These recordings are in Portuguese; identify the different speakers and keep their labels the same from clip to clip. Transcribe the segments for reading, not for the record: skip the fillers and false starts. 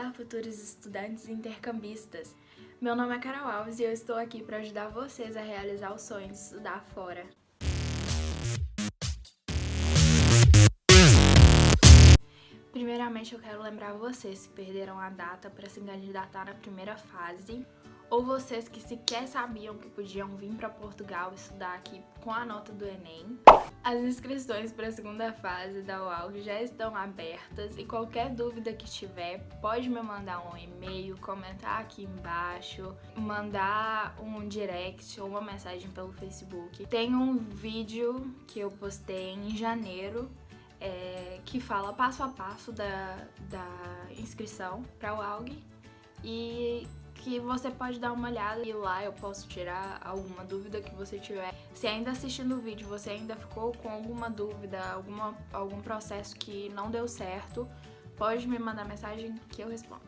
Speaker 1: Olá, futuros estudantes e intercambistas! Meu nome é Carol Alves e eu estou aqui para ajudar vocês a realizar o sonho de estudar fora. Primeiramente, eu quero lembrar vocês que perderam a data para se candidatar na primeira fase, ou vocês que sequer sabiam que podiam vir para Portugal estudar aqui com a nota do Enem. As inscrições para a segunda fase da UALG já estão abertas e qualquer dúvida que tiver, pode me mandar um e-mail, comentar aqui embaixo, mandar um direct ou uma mensagem pelo Facebook. Tem um vídeo que eu postei em janeiro que fala passo a passo da inscrição para a UALG e que você pode dar uma olhada e lá eu posso tirar alguma dúvida que você tiver. Se ainda assistindo o vídeo você ainda ficou com alguma dúvida, algum processo que não deu certo, pode me mandar mensagem que eu respondo.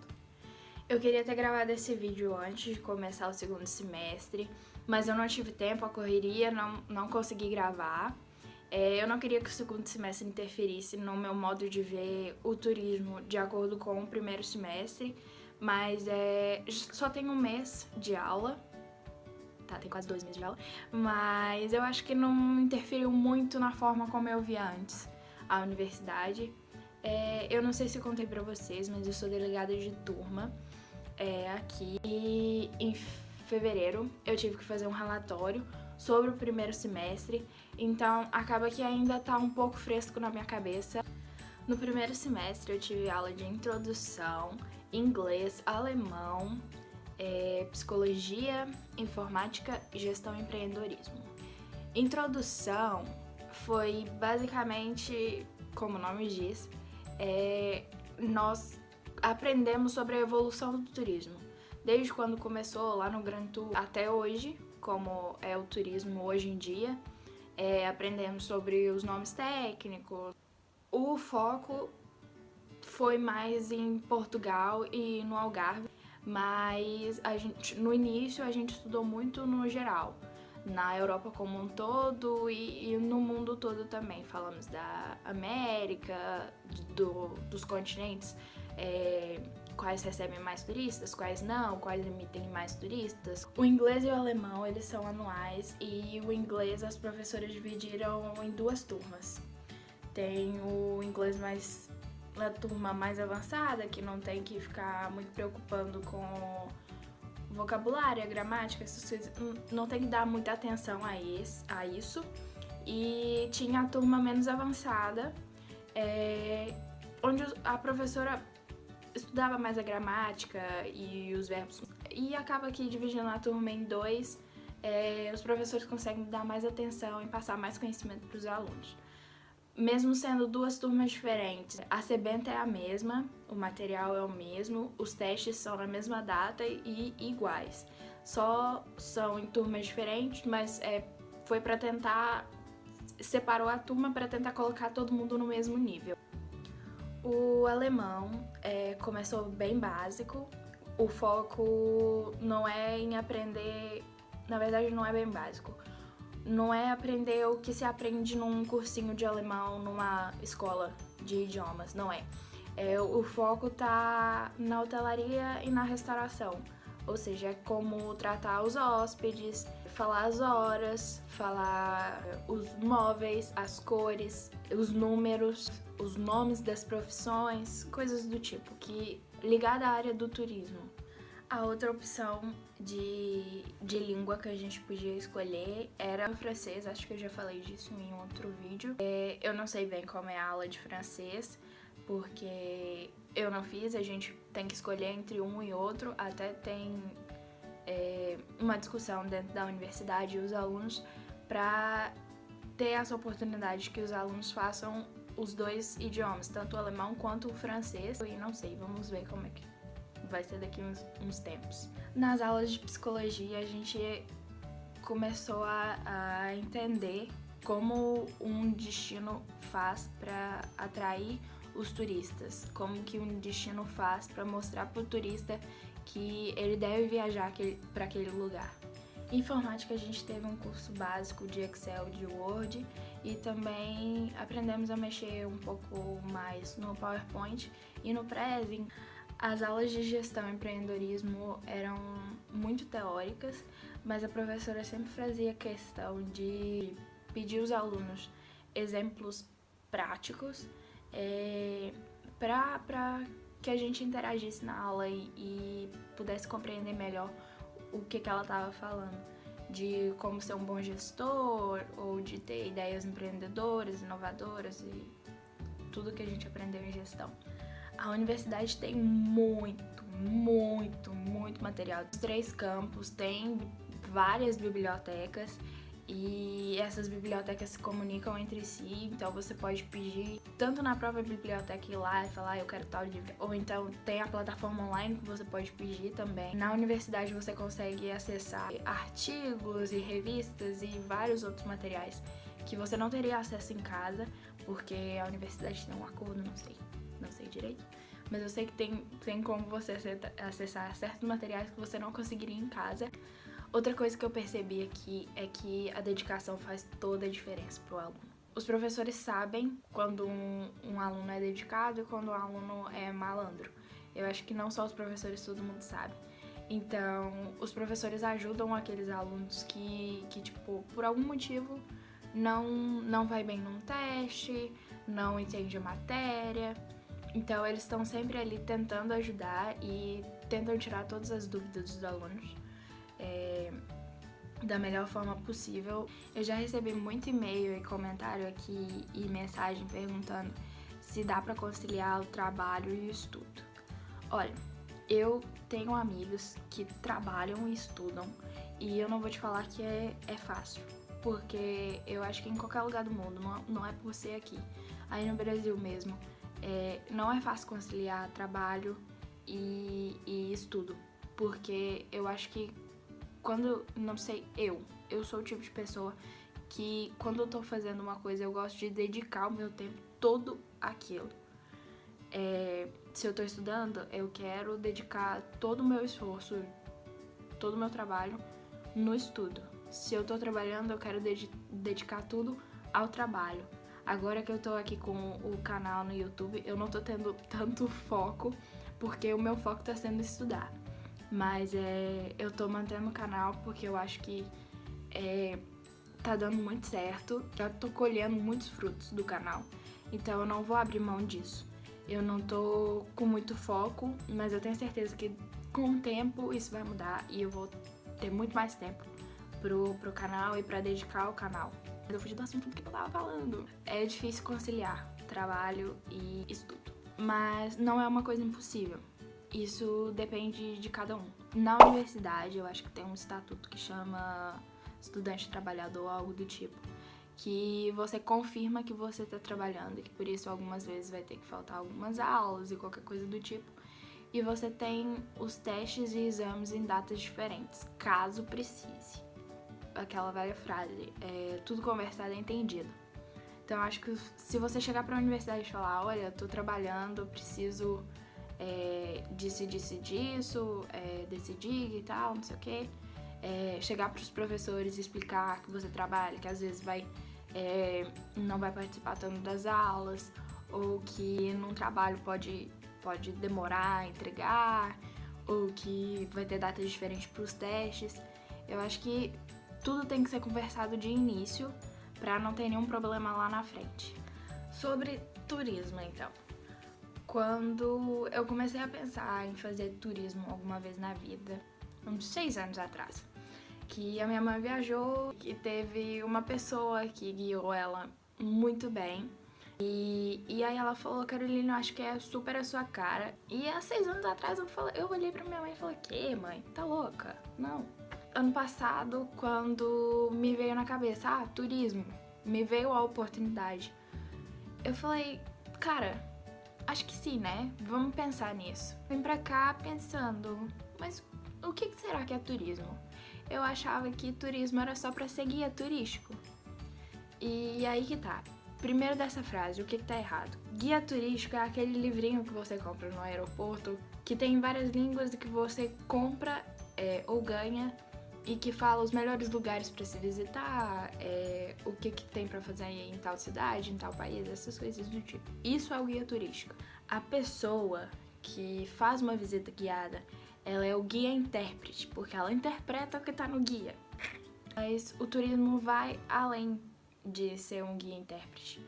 Speaker 1: Eu queria ter gravado esse vídeo antes de começar o segundo semestre, mas eu não tive tempo, a correria, não consegui gravar. Eu não queria que o segundo semestre interferisse no meu modo de ver o turismo de acordo com o primeiro semestre, mas só tem um mês de aula, tá, tem quase 2 meses de aula, mas eu acho que não interferiu muito na forma como eu via antes a universidade. Eu não sei se eu contei pra vocês, mas eu sou delegada de turma aqui e em fevereiro eu tive que fazer um relatório sobre o primeiro semestre, então acaba que ainda tá um pouco fresco na minha cabeça. No primeiro semestre eu tive aula de introdução, inglês, alemão, psicologia, informática, gestão e empreendedorismo. Introdução foi basicamente, como o nome diz, nós aprendemos sobre a evolução do turismo. Desde quando começou lá no Grand Tour até hoje, como é o turismo hoje em dia, aprendemos sobre os nomes técnicos. O foco foi mais em Portugal e no Algarve, mas no início a gente estudou muito no geral, na Europa como um todo e no mundo todo também. Falamos da América, dos continentes, quais recebem mais turistas, quais não, quais emitem mais turistas. O inglês e o alemão, eles são anuais e o inglês as professoras dividiram em 2 turmas. Tem o inglês na turma mais avançada, que não tem que ficar muito preocupando com vocabulário, a gramática, essas coisas, não tem que dar muita atenção a isso. E tinha a turma menos avançada, onde a professora estudava mais a gramática e os verbos. E acaba que dividindo a turma em 2, os professores conseguem dar mais atenção e passar mais conhecimento para os alunos. Mesmo sendo 2 turmas diferentes, a sebenta é a mesma, o material é o mesmo, os testes são na mesma data e iguais. Só são em turmas diferentes, mas foi para tentar, separou a turma para tentar colocar todo mundo no mesmo nível. O alemão começou bem básico, o foco não é em aprender, na verdade não é bem básico. Não é aprender o que se aprende num cursinho de alemão numa escola de idiomas, não é. O foco tá na hotelaria e na restauração, ou seja, é como tratar os hóspedes, falar as horas, falar os móveis, as cores, os números, os nomes das profissões, coisas do tipo, que ligada à área do turismo. A outra opção de língua que a gente podia escolher era o francês, acho que eu já falei disso em outro vídeo. Eu não sei bem como é a aula de francês, porque eu não fiz, a gente tem que escolher entre um e outro, até tem uma discussão dentro da universidade e os alunos para ter essa oportunidade que os alunos façam os 2 idiomas, tanto o alemão quanto o francês. E não sei, vamos ver como é que vai ser daqui uns tempos. Nas aulas de psicologia a gente começou a entender como um destino faz para atrair os turistas, como que um destino faz para mostrar para o turista que ele deve viajar para aquele lugar. Em informática a gente teve um curso básico de Excel, de Word e também aprendemos a mexer um pouco mais no PowerPoint e no Prezi. As aulas de gestão e empreendedorismo eram muito teóricas, mas a professora sempre fazia questão de pedir aos alunos exemplos práticos para que a gente interagisse na aula e pudesse compreender melhor o que ela estava falando, de como ser um bom gestor ou de ter ideias empreendedoras, inovadoras e tudo que a gente aprendeu em gestão. A universidade tem muito material. Os 3 campos têm várias bibliotecas e essas bibliotecas se comunicam entre si, então você pode pedir tanto na própria biblioteca ir lá e falar eu quero tal livro, ou então tem a plataforma online que você pode pedir também. Na universidade você consegue acessar artigos e revistas e vários outros materiais que você não teria acesso em casa, porque a universidade tem um acordo, não sei direito, mas eu sei que tem como você acessar certos materiais que você não conseguiria em casa. Outra coisa que eu percebi aqui é que a dedicação faz toda a diferença pro aluno. Os professores sabem quando um aluno é dedicado e quando um aluno é malandro. Eu acho que não só os professores, todo mundo sabe. Então, os professores ajudam aqueles alunos que tipo, por algum motivo não vai bem num teste, não entende a matéria. Então, eles estão sempre ali tentando ajudar e tentam tirar todas as dúvidas dos alunos da melhor forma possível. Eu já recebi muito e-mail e comentário aqui e mensagem perguntando se dá pra conciliar o trabalho e o estudo. Olha, eu tenho amigos que trabalham e estudam e eu não vou te falar que é fácil, porque eu acho que em qualquer lugar do mundo, não é por ser aqui, aí no Brasil mesmo, não é fácil conciliar trabalho e estudo, porque eu acho que eu sou o tipo de pessoa que quando eu tô fazendo uma coisa eu gosto de dedicar o meu tempo todo àquilo. Se eu tô estudando, eu quero dedicar todo o meu esforço, todo o meu trabalho no estudo. Se eu tô trabalhando, eu quero dedicar tudo ao trabalho. Agora que eu tô aqui com o canal no YouTube, eu não tô tendo tanto foco, porque o meu foco tá sendo estudar. Mas eu tô mantendo o canal porque eu acho que tá dando muito certo. Já tô colhendo muitos frutos do canal, então eu não vou abrir mão disso. Eu não tô com muito foco, mas eu tenho certeza que com o tempo isso vai mudar e eu vou ter muito mais tempo pro canal e pra dedicar ao canal. Eu fugi do assunto do que eu tava falando. É difícil conciliar trabalho e estudo, mas não é uma coisa impossível. Isso depende de cada um. Na universidade, eu acho que tem um estatuto que chama estudante trabalhador ou algo do tipo, que você confirma que você tá trabalhando e que por isso algumas vezes vai ter que faltar algumas aulas e qualquer coisa do tipo. E você tem os testes e exames em datas diferentes, caso precise. Aquela velha frase, tudo conversado é entendido. Então eu acho que se você chegar pra universidade e falar, olha, eu tô trabalhando, eu preciso disso, decidir e tal, não sei o que, chegar pros professores e explicar que você trabalha, que às vezes não vai participar tanto das aulas, ou que num trabalho pode demorar a entregar, ou que vai ter datas diferentes pros testes. Eu acho que tudo tem que ser conversado de início pra não ter nenhum problema lá na frente. Sobre turismo, então. Quando eu comecei a pensar em fazer turismo alguma vez na vida, uns 6 anos atrás, que a minha mãe viajou e teve uma pessoa que guiou ela muito bem. E aí ela falou, Carolina, eu acho que é super a sua cara. E há 6 anos atrás eu olhei pra minha mãe e falei, que mãe? Tá louca? Não. Ano passado, quando me veio na cabeça, turismo, me veio a oportunidade. Eu falei, cara, acho que sim, né? Vamos pensar nisso. Vim pra cá pensando, mas o que será que é turismo? Eu achava que turismo era só pra ser guia turístico. E aí que tá. Primeiro dessa frase, o que tá errado? Guia turístico é aquele livrinho que você compra no aeroporto, que tem várias línguas e que você compra ou ganha e que fala os melhores lugares pra se visitar, o que tem pra fazer em tal cidade, em tal país, essas coisas do tipo. Isso é o guia turístico. A pessoa que faz uma visita guiada, ela é o guia-intérprete, porque ela interpreta o que tá no guia. Mas o turismo vai além de ser um guia-intérprete.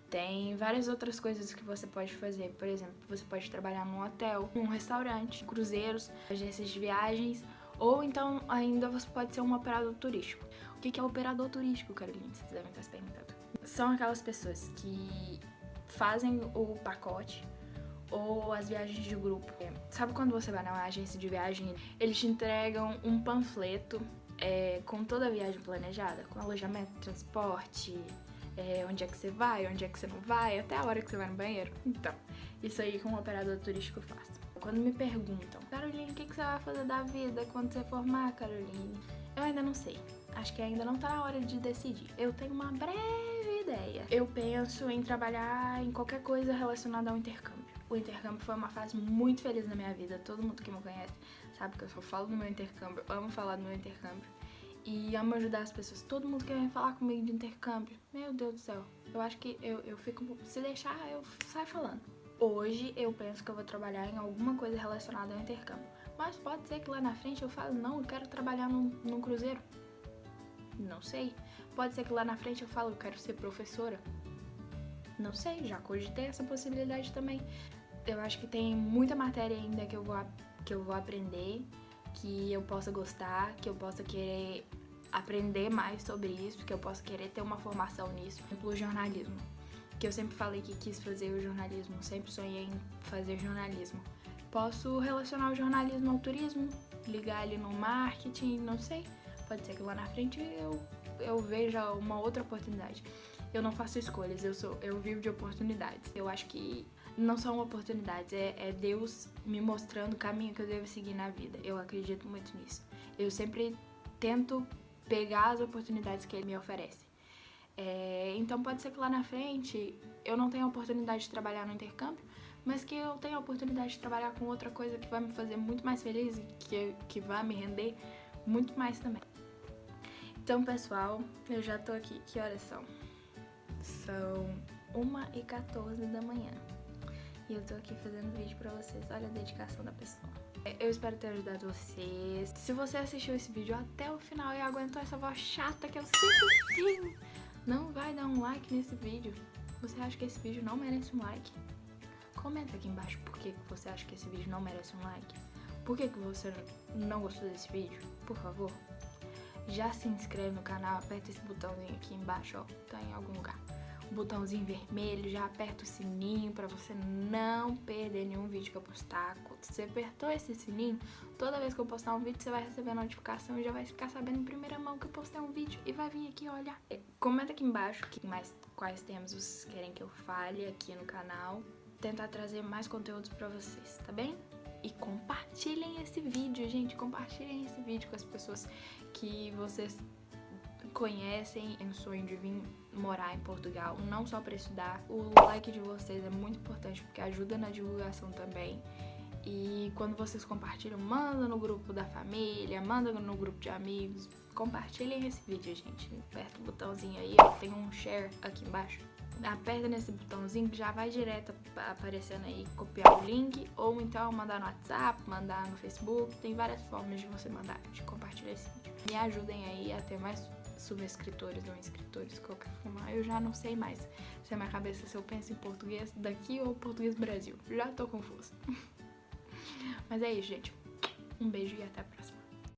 Speaker 1: Tem várias outras coisas que você pode fazer. Por exemplo, você pode trabalhar num hotel, num restaurante, cruzeiros, agências de viagens, ou então ainda você pode ser um operador turístico. O que é operador turístico, Caroline? Vocês devem estar se perguntando. São aquelas pessoas que fazem o pacote ou as viagens de grupo. Sabe quando você vai numa agência de viagem, eles te entregam um panfleto com toda a viagem planejada, com alojamento, transporte, onde é que você vai, onde é que você não vai, até a hora que você vai no banheiro. Então, isso aí que um operador turístico faz. Quando me perguntam, Caroline, o que você vai fazer da vida quando você formar, Caroline? Eu ainda não sei. Acho que ainda não tá na hora de decidir. Eu tenho uma breve ideia. Eu penso em trabalhar em qualquer coisa relacionada ao intercâmbio. O intercâmbio foi uma fase muito feliz na minha vida. Todo mundo que me conhece sabe que eu só falo do meu intercâmbio, amo falar do meu intercâmbio. E amo ajudar as pessoas. Todo mundo que vem falar comigo de intercâmbio, meu Deus do céu. Eu acho que eu fico... Se deixar, eu saio falando. Hoje eu penso que eu vou trabalhar em alguma coisa relacionada ao intercâmbio. Mas pode ser que lá na frente eu fale, não, eu quero trabalhar num cruzeiro. Não sei. Pode ser que lá na frente eu fale, eu quero ser professora. Não sei, já cogitei essa possibilidade também. Eu acho que tem muita matéria ainda que eu vou aprender, que eu possa gostar, que eu possa querer aprender mais sobre isso, que eu possa querer ter uma formação nisso. Por exemplo, o jornalismo, que eu sempre falei que quis fazer o jornalismo, sempre sonhei em fazer jornalismo. Posso relacionar o jornalismo ao turismo, ligar ele no marketing, não sei. Pode ser que lá na frente eu veja uma outra oportunidade. Eu não faço escolhas, eu vivo de oportunidades. Eu acho que não são oportunidades, é Deus me mostrando o caminho que eu devo seguir na vida. Eu acredito muito nisso. Eu sempre tento pegar as oportunidades que Ele me oferece. Então pode ser que lá na frente eu não tenha a oportunidade de trabalhar no intercâmbio, mas que eu tenha a oportunidade de trabalhar com outra coisa que vai me fazer muito mais feliz e que vai me render muito mais também. Então, pessoal, eu já tô aqui. Que horas são? São 1h14 da manhã. E eu tô aqui fazendo vídeo pra vocês. Olha a dedicação da pessoa. Eu espero ter ajudado vocês. Se você assistiu esse vídeo até o final e aguentou essa voz chata que eu sempre tenho, não vai dar um like nesse vídeo. Você acha que esse vídeo não merece um like? Comenta aqui embaixo por que você acha que esse vídeo não merece um like. Por que você não gostou desse vídeo? Por favor. Já se inscreve no canal, aperta esse botãozinho aqui embaixo, ó, tá em algum lugar. O botãozinho vermelho, já aperta o sininho pra você não perder nenhum vídeo que eu postar. Quando você apertou esse sininho, toda vez que eu postar um vídeo, você vai receber a notificação e já vai ficar sabendo em primeira mão que eu postei um vídeo e vai vir aqui olhar. Comenta aqui embaixo quais temas vocês querem que eu fale aqui no canal. Tentar trazer mais conteúdos pra vocês, tá bem? E compartilhem esse vídeo, gente. Compartilhem esse vídeo com as pessoas que vocês conhecem em sonho de vir morar em Portugal, não só para estudar. O like de vocês é muito importante porque ajuda na divulgação também. E quando vocês compartilham, manda no grupo da família, manda no grupo de amigos. Compartilhem esse vídeo, gente. Aperta o botãozinho aí, ó, tem um share aqui embaixo. Aperta nesse botãozinho que já vai direto aparecendo aí, copiar o link, ou então mandar no WhatsApp, mandar no Facebook. Tem várias formas de você mandar, de compartilhar esse vídeo. Me ajudem aí a ter mais subscritores ou inscritores, qualquer forma. Eu já não sei mais se a minha cabeça, se eu penso em português daqui ou português Brasil. Já tô confusa. Mas é isso, gente. Um beijo e até a próxima.